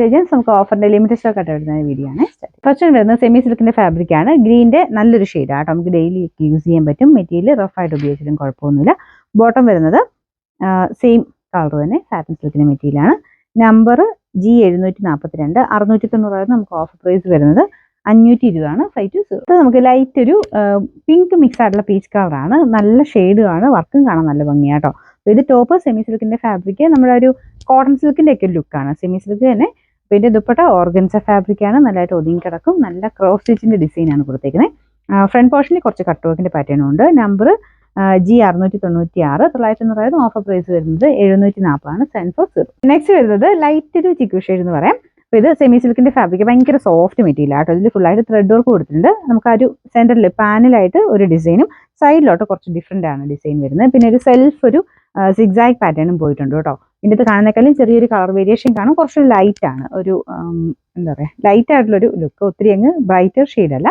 രജൻസ് നമുക്ക് ഓഫറിന്റെ limited stock ആയിട്ട് വരുന്ന വീഡിയോ ആണ്. ഫസ്റ്റ് വരുന്നത് സെമി സിൽക്കിന്റെ ഫാബ്രിക് ആണ്. ഗ്രീന്റെ നല്ലൊരു ഷെയ്ഡാണ്. നമുക്ക് ഡെയിലി യൂസ് ചെയ്യാൻ പറ്റും. മെറ്റീരിയൽ റഫ് ആയിട്ട് ഉപയോഗിച്ചാലും കുഴപ്പമൊന്നുമില്ല. ബോട്ടം വരുന്നത് സെയിം കളർ തന്നെ സാറ്റിൻ സിൽക്കിന്റെ മെറ്റീരിയൽ ആണ്. നമ്പർ G742 690 നമുക്ക് ഓഫർ പ്രൈസ് വരുന്നത് 520 ആണ്. 520. നമുക്ക് ലൈറ്റ് ഒരു പിങ്ക് മിക്സ് ആയിട്ടുള്ള പീച്ച് കളറാണ്. നല്ല ഷെയ്ഡുമാണ്. വർക്കും കാണാൻ നല്ല ഭംഗിയാട്ടോ. ഇത് ടോപ്പ് സെമി സിൽക്കിന്റെ ഫാബ്രിക് നമ്മുടെ ഒരു കോട്ടൺ സിൽക്കിന്റെ ഒക്കെ ലുക്കാണ്. സെമി സിൽക്ക് തന്നെ. പിന്നെ ദുപ്പട്ട ഓർഗൻസ ഫാബ്രിക് ആണ്. നല്ലതായിട്ട് ഒതുങ്ങി കിടക്കും. നല്ല ക്രോസ് സ്റ്റിച്ചിന്റെ ഡിസൈൻ ആണ് കൊടുത്തേക്കുന്നത്. ഫ്രണ്ട് പോർഷനിൽ കുറച്ച് കട്ട് വർക്കിന്റെ പാറ്റേൺ ഉണ്ട്. നമ്പർ G696 990 ഓഫർ പ്രൈസ് വരുന്നത് 740 ആണ്. Send for 0. നെക്സ്റ്റ് വരുന്നത് ലൈറ്റ് ഒരു ചിക്കു ഷെയ്ഡ് എന്ന് പറയാം. അപ്പോൾ ഇത് സെമി സിൽക്കിന്റെ ഫാബ്രിക് ഭയങ്കര സോഫ്റ്റ് മെറ്റീരിയൽ ആട്ടോ. ഇതിൽ ഫുള്ളായിട്ട് ത്രെഡ് വർക്ക് കൊടുത്തിട്ടുണ്ട്. നമുക്ക് ആ ഒരു സെന്ററിൽ പാനലായിട്ട് ഒരു ഡിസൈനും സൈഡിലോട്ട് കുറച്ച് ഡിഫറെന്റ് ആണ് ഡിസൈൻ വരുന്നത്. പിന്നെ ഒരു സെൽഫ് ഒരു സിഗ്സാഗ് പാറ്റേണും പോയിട്ടുണ്ട് കേട്ടോ. ഇതിൻ്റെ കാണുന്നേക്കാളും ചെറിയൊരു കളർ വേരിയേഷൻ കാണും. കുറച്ച് ലൈറ്റ് ആണ്. ഒരു എന്താ പറയുക ലൈറ്റ് ആയിട്ടുള്ളൊരു ലുക്ക്. ഒത്തിരി അങ്ങ് ബ്രൈറ്റർ ഷെയ്ഡല്ല.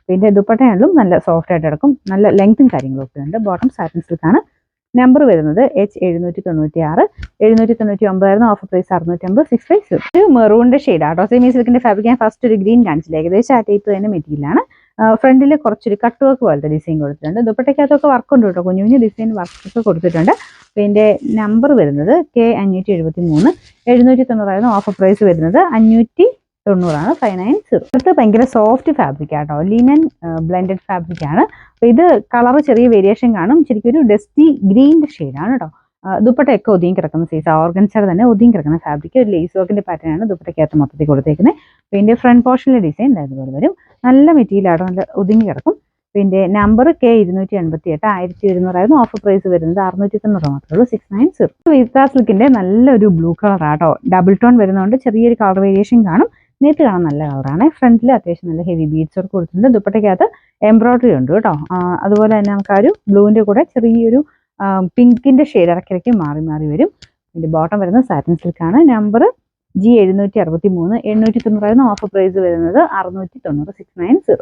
പിന്നെ ദുപ്പട്ടയാണെങ്കിലും നല്ല സോഫ്റ്റ് ആയിട്ട് കിടക്കും. നല്ല ലെങ്ത്തും കാര്യങ്ങളൊക്കെ ഉണ്ട്. ബോട്ടം സാറ്റിൻ സിൽക്കാണ്. നമ്പർ വരുന്നത് H796 799 ഓഫർ പ്രൈസ് 650 650. ഒരു മെറൂണിന്റെ ഷെയ്ഡ് ആട്ടോ. സെമി സിൽക്കിന്റെ ഫാബ്രിക് ഞാൻ ഫസ്റ്റ് ഒരു ഗ്രീൻ കാണിച്ചില്ല. ഏകദേശം ആ ടൈപ്പ് തന്നെ മെറ്റീരിയലാണ്. ഫ്രണ്ടിൽ കുറച്ചൊരു കട്ട് വർക്ക് പോലത്തെ ഡിസൈൻ കൊടുത്തിട്ടുണ്ട്. ദുപ്പട്ടയ്ക്കകത്തൊക്കെ വർക്ക് ഉണ്ട് കേട്ടോ. കുഞ്ഞു കുഞ്ഞു ഡിസൈൻ വർക്കൊക്കെ കൊടുത്തിട്ടുണ്ട്. പിന്നെ നമ്പർ വരുന്നത് K573 790 ഓഫർ പ്രൈസ് വരുന്നത് 590 ആണ്. 590. അടുത്ത് ഭയങ്കര സോഫ്റ്റ് ഫാബ്രിക് ആട്ടോ. ലിനൻ ബ്ലെൻഡഡ് ഫാബ്രിക് ആണ്. അപ്പോൾ ഇത് കളർ ചെറിയ വേരിയേഷൻ കാണും. ശരിക്കും ഒരു ഡസ്റ്റി ഗ്രീൻ്റെ ഷെയ്ഡാണ് കേട്ടോ. ദുപ്പട്ടയൊക്കെ ഒതുങ്ങി കിടക്കുന്ന സൈസ് ഓർഗൻസയുടെ തന്നെ ഒതുങ്ങി കിടക്കുന്ന ഫാബ്രിക്. ഒരു ലേസ് വർക്കിന്റെ പാറ്റേൺ ആണ് ദുപ്പട്ടയ്ക്കകത്ത് മൊത്തത്തിൽ കൊടുത്തേക്കുന്നത്. പിന്നെ ഫ്രണ്ട് പോർഷനിലെ ഡിസൈൻ ഇതുപോലെ വരും. നല്ല മെറ്റീരിയൽ ആട്ടോ. നല്ല ഒതുങ്ങി കിടക്കും. പിന്നെ നമ്പർ K288 1100 ഓഫർ പ്രൈസ് വരുന്നത് 690 മാത്രമേ ഉള്ളൂ. 690. വിസ്ത സിൽക്കിന്റെ നല്ലൊരു ബ്ലൂ കളർ ആട്ടോ. ഡബിൾ ടോൺ വരുന്നതുകൊണ്ട് ചെറിയൊരു കളർ വേരിയേഷൻ കാണും. നേരിട്ട് കാണാൻ നല്ല കളറാണ്. ഫ്രണ്ടിൽ അത്യാവശ്യം നല്ല ഹെവി ബീഡ്സ് വർക്ക് കൊടുത്തിട്ടുണ്ട്. ദുപ്പട്ടയ്ക്കകത്ത് എംബ്രോയിഡറി ഉണ്ട് കേട്ടോ. അതുപോലെ തന്നെ നമുക്ക് ആ ഒരു ബ്ലൂവിന്റെ കൂടെ ചെറിയൊരു പിങ്കിന്റെ ഷെയ്ഡ് ഇടയ്ക്കിടയ്ക്ക് മാറി മാറി വരും. ഇതിന്റെ ബോട്ടം വരുന്നത് സാറ്റിൻ സിൽക്കാണ്. നമ്പർ G763 890 ഓഫർ പ്രൈസ് വരുന്നത് 690 690.